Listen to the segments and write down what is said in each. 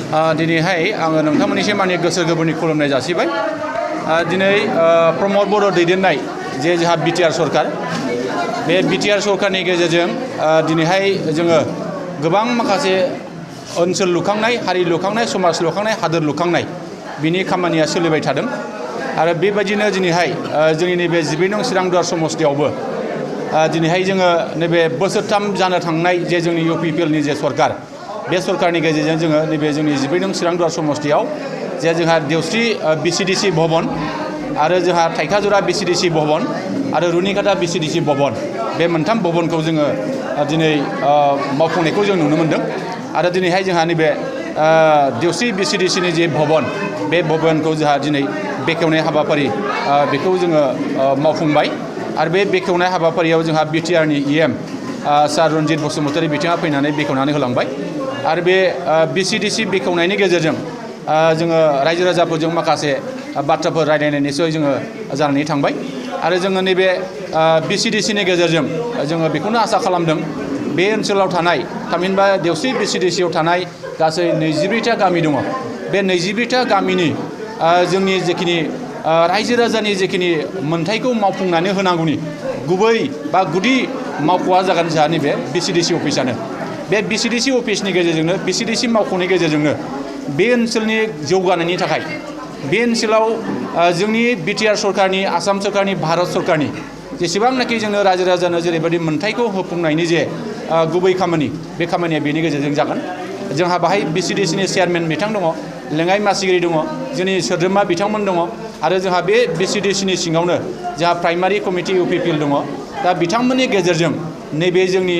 दिनैहाय आङो नोंथांमोननिसिम आंनि गोसो गोरबोनि खुलुमनाय जासिबाय। दिनै प्रमद बर' दैदेननाय जे जोंहा बिटिआर सरकार, बे बिटिआर सरकारनि गेजेरजों दिनैहाय जोङो गोबां माखासे ओनसोल लुखांनाय, हारि लुखांनाय, समाज लुखांनाय, हादोर लुखांनाय बिनि खामानिया सोलिबाय थादों। आरो बेबायदिनो दिनैहाय जोंनि नैबे 12 नं चिरांदुवार समस्तियावबो दिनैहाय जोङो नैबे बोसोरथाम जानो थांनाय जे जोंनि UPPLनि जे सरकार, बे सरकारनि गेजेरजों जोङो नैबे जोंनि 12 नं चिरांदुवार समस्तियाव जे जोंहा देवस्रि VCDC भवन आरो जोंहा थाइखाजुरा VCDC भवन आरो रुनिकाटा VCDC भवन, बे मोनथाम भवनखौ जोङो दिनै मावफुंनायखौ जों नुनो मोनदों। आरो दिनैहाय जोंहा नैबे देवस्रि VCDCनि जे भवन, बे भवनखौ जोंहा दिनै बेखेवनाय हाबाफारि बेखौ जोङो मावफुंबाय। आरो बे बेखेवनाय हाबाफारियाव जोंहा बिटिआरनि EM सार रन्जित बसुमतारी बिथाङा फैनानै बेखेवनानै होलांबाय। आरो बे VCDC बेखेवनायनि गेजेरजों जोङो रायजो राजाफोरजों माखासे बाथ्राफोर रायलायनाय निस्सय जोङो जानानै थांबाय। आरो जोङो नैबे VCDCनि गेजेरजों जोङो बेखौनो आसा खालामदों, बे ओनसोलाव थानाय थामहिनबा देवस्रि VCDCआव थानाय गासै 22टा गामि दङ। बे 22टा गामिनि जोंनि जेखिनि रायजो राजानि जेखिनि मोन्थायखौ मावफुंनानै होनांगौनि गुबै बा गुदि मावख'आ जागोन जोंहा नैबे VCDC अफिसानो। बे VCDC अफिसनि गेजेरजोंनो, VCDC मावख'नि गेजेरजोंनो बे ओनसोलनि जौगानायनि थाखाय, बे ओनसोलाव जोंनि बिटिआर सरकारनि, आसाम सरकारनि, भारत सरकारनि जेसेबांनाखि जोंनो रायजो राजानो जेरैबायदि मोन्थायखौ होफुंनायनि जे गुबै खामानि, बे खामानिया बेनि गेजेरजों जागोन। जोंहा बाहाय VCDCनि चेयारमेन बिथां दङ, लेङाइ मासिगिरि दङ, जोंनि सोद्रोमा बिथांमोन दङ। आरो जोंहा बे VCDCनि सिङावनो जोंहा प्राइमारि कमिटि UPPL दङ। दा बिथांमोननि गेजेरजों नैबे जोंनि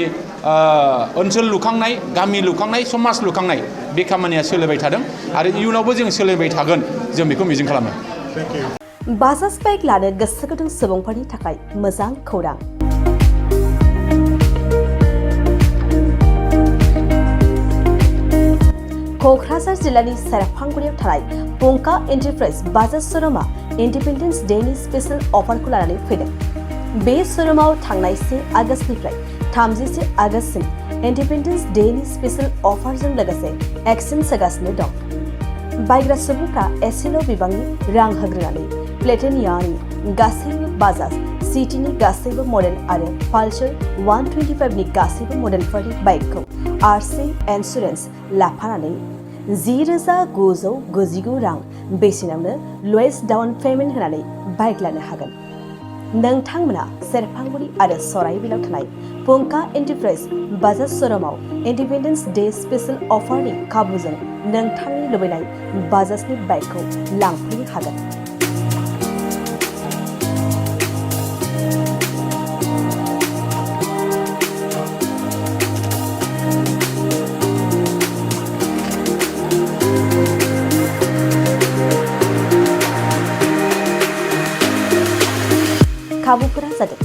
ओनसोल लुखांनाय, गामि लुखांनाय, समाज लुखांनाय बे खामानिया सोलिबाय थादों आरो इयुनावबो जों सोलिबाय थागोन, जों बेखौ मिजिं खालामो। बाजाज बाइक लानो गोसो गुदुं सुबुंफोरनि थाखाय मोजां खौरां। क'क्राझार जिल्लानि सेरफांगुरियाव थानाय वख'आव एन्टारप्राइज बाजाज श'रुमआ इन्डिपेन्डेन्स डेनि स्पेशेल अफारखौ लानानै फैदों। बे श'रुमाव थांनाय 1 आगस्तनिफ्राय 31 आगस्तसिम इन्डिपेन्डेन्स डेनि स्पेशेल अफारजों लोगोसे एक्सचेन्ज होगासिनो दं। बायग्रा सुबुंफ्रा एसेल' बिबांनि रां होग्रोनानै प्लेटिनियानि गासैबो बाजाज सिटीनि गासैबो मडेल आरो पालसार 125नि गासैबो मडेलफोरनि बाइकखौ RC इन्सुरेन्स लाफानानै 10,999 रां बेसेनावनो लवेस्ट डाउन पेमेन्ट होनानै बाइक लानो हागोन। नोंथांमोना सेरफांगुरि आरो सराइबिलाव थानाय वख'आव एन्टारप्राइज बाजाज श'रुमाव इन्डिपेन्डेन्स डे स्पेशेल अफारनि खाबुजों नोंथांनि लुबैनाय बाजाजनि बाइकखौ लांफैनो हागोन। खाबुफोरा जादों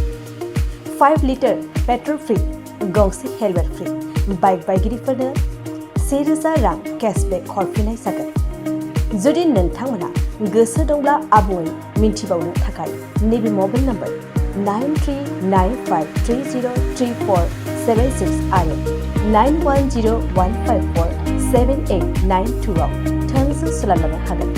5 लिटार पेट्रल फ्री, गंसे हेलमेट फ्री, बाइक बायगिरिफोरनो 1,000 रां केशबेक हरफिननाय जागोन। जुदि नोंथांमोना गोसो दंब्ला आबुङै मिन्थिबावनो थाखाय नैबे मबाइल नम्बर 9395303476 आरो 9101547892 आव थोंजों सोलायलांनो हागोन।